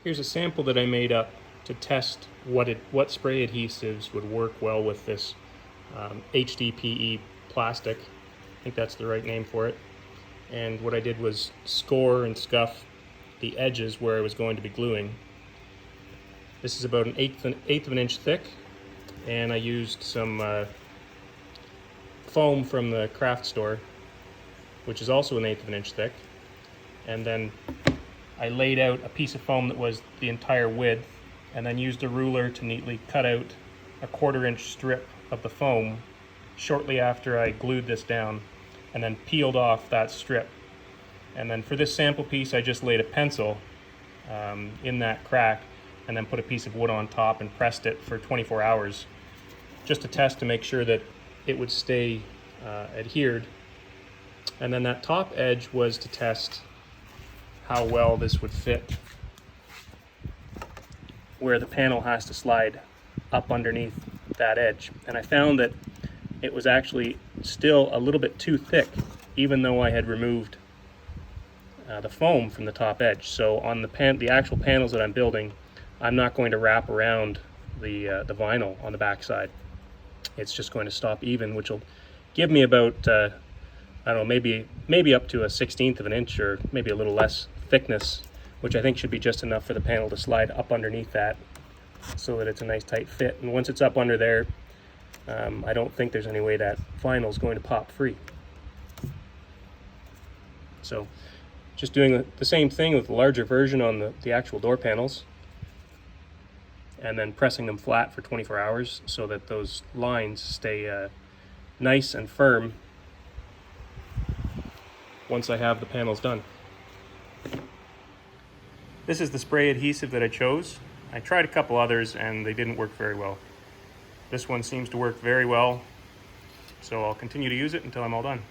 Here's a sample that I made up to test what spray adhesives would work well with this HDPE plastic. I think that's the right name for it. And what I did was score and scuff the edges where I was going to be gluing. This is about an eighth of an inch thick, and I used some foam from the craft store, which is also an eighth of an inch thick. And then I laid out a piece of foam that was the entire width, and then used a ruler to neatly cut out a 1/4 inch strip of the foam shortly after I glued this down, and then peeled off that strip. And then for this sample piece, I just laid a pencil in that crack, and then put a piece of wood on top and pressed it for 24 hours, just to test to make sure that it would stay adhered. And then that top edge was to test how well this would fit where the panel has to slide up underneath that edge. And I found that it was actually still a little bit too thick, even though I had removed the foam from the top edge. So on the actual panels that I'm building, I'm not going to wrap around the vinyl on the back side. It's just going to stop even, which will give me about I don't know, maybe up to a 1/16 of an inch, or maybe a little less thickness, which I think should be just enough for the panel to slide up underneath that, so that it's a nice tight fit. And once it's up under there, I don't think there's any way that vinyl is going to pop free. So just doing the same thing with the larger version on the actual door panels, and then pressing them flat for 24 hours so that those lines stay nice and firm once I have the panels done. This is the spray adhesive that I chose. I tried a couple others and they didn't work very well. This one seems to work very well, so I'll continue to use it until I'm all done.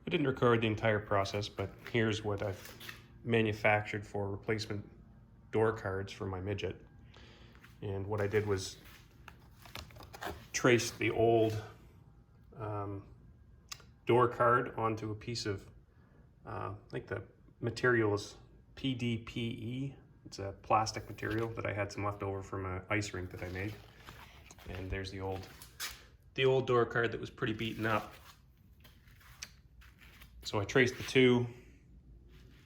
I didn't record the entire process, but here's what I've manufactured for replacement door cards for my Midget. And what I did was trace the old door card onto a piece of, I think the material is HDPE. It's a plastic material that I had some left over from an ice rink that I made. And there's the old door card that was pretty beaten up. So I traced the two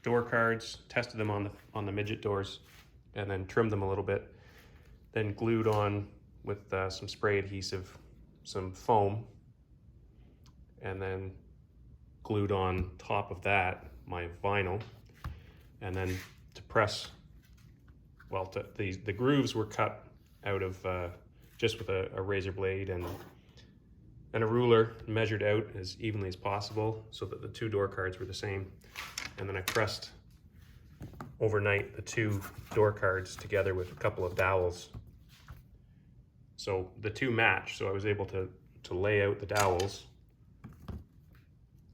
door cards, tested them on the Midget doors, and then trimmed them a little bit. Then glued on with some spray adhesive, some foam, and then glued on top of that my vinyl. And then to press, well, the grooves were cut out of just with a razor blade and a ruler, measured out as evenly as possible so that the two door cards were the same. And then I pressed overnight the two door cards together with a couple of dowels, so the two match. So I was able to lay out the dowels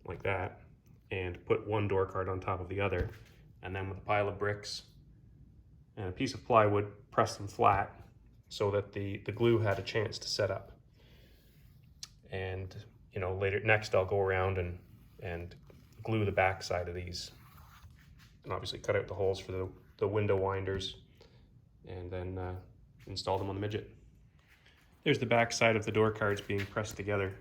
like that and put one door card on top of the other, and then with a pile of bricks and a piece of plywood, press them flat so that the glue had a chance to set up. And next I'll go around and glue the back side of these, and obviously cut out the holes for the window winders, and then install them on the Midget. There's the back side of the door cards being pressed together.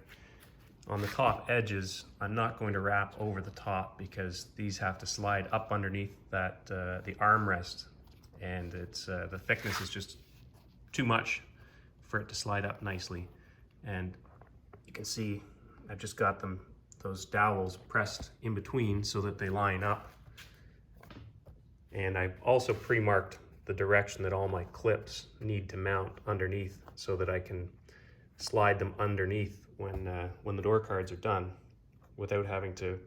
On the top edges, I'm not going to wrap over the top because these have to slide up underneath that the armrest, and it's the thickness is just too much for it to slide up nicely. And you can see I've just got them those dowels pressed in between so that they line up. And I also pre-marked the direction that all my clips need to mount underneath so that I can slide them underneath when the door cards are done without having to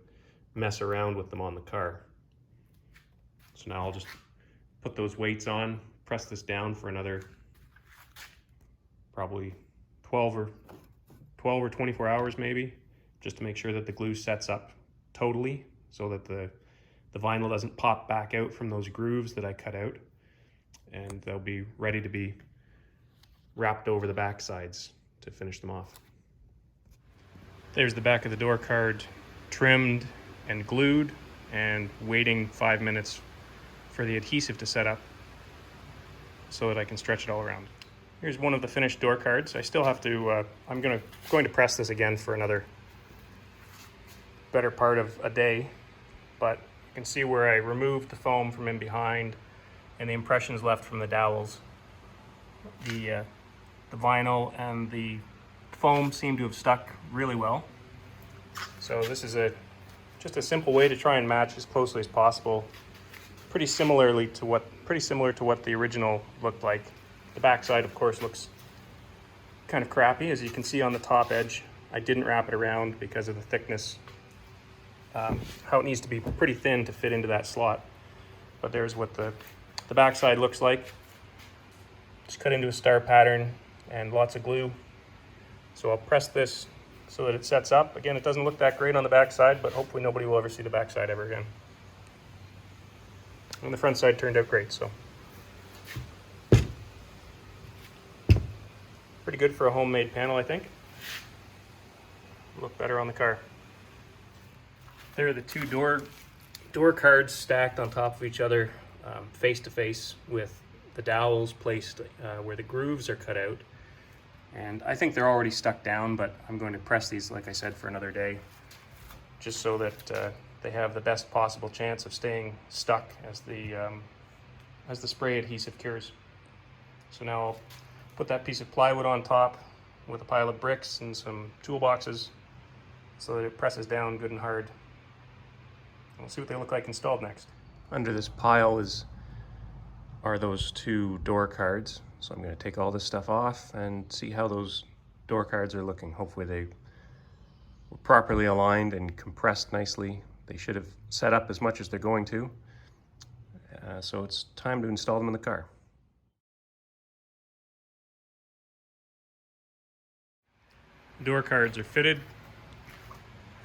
mess around with them on the car. So now I'll just put those weights on, press this down for another probably 12 or 24 hours maybe, just to make sure that the glue sets up totally so that the vinyl doesn't pop back out from those grooves that I cut out, and they'll be ready to be wrapped over the back sides to finish them off. There's the back of the door card trimmed and glued, and waiting 5 minutes for the adhesive to set up so that I can stretch it all around. Here's one of the finished door cards. I still have to, I'm going to press this again for another better part of a day, but you can see where I removed the foam from in behind and the impressions left from the dowels. The vinyl and the foam seem to have stuck really well. So this is just a simple way to try and match as closely as possible. Pretty similar to what the original looked like. The backside, of course, looks kind of crappy, as you can see on the top edge. I didn't wrap it around because of the thickness, how it needs to be pretty thin to fit into that slot. But there's what the backside looks like. Just cut into a star pattern and lots of glue. So I'll press this so that it sets up. Again, it doesn't look that great on the backside, but hopefully nobody will ever see the backside ever again. And the front side turned out great, so. Pretty good for a homemade panel, I think. Look better on the car. There are the two door cards stacked on top of each other, face to face, with the dowels placed where the grooves are cut out. And I think they're already stuck down, but I'm going to press these, like I said, for another day, just so that they have the best possible chance of staying stuck as the spray adhesive cures. So now I'll put that piece of plywood on top with a pile of bricks and some toolboxes so that it presses down good and hard. We'll see what they look like installed next. Under this pile are those two door cards. So I'm going to take all this stuff off and see how those door cards are looking. Hopefully they were properly aligned and compressed nicely. They should have set up as much as they're going to. So it's time to install them in the car. Door cards are fitted.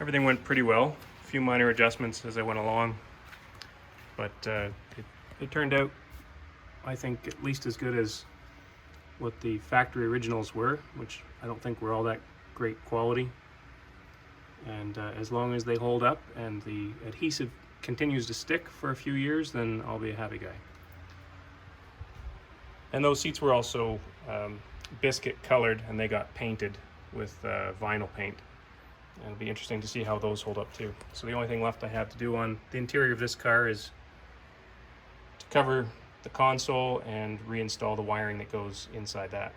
Everything went pretty well. A few minor adjustments as I went along, but it turned out, I think, at least as good as what the factory originals were, which I don't think were all that great quality. And as long as they hold up and the adhesive continues to stick for a few years, then I'll be a happy guy. And those seats were also biscuit colored, and they got painted with vinyl paint. And it'll be interesting to see how those hold up too. So the only thing left I have to do on the interior of this car is to cover the console and reinstall the wiring that goes inside that.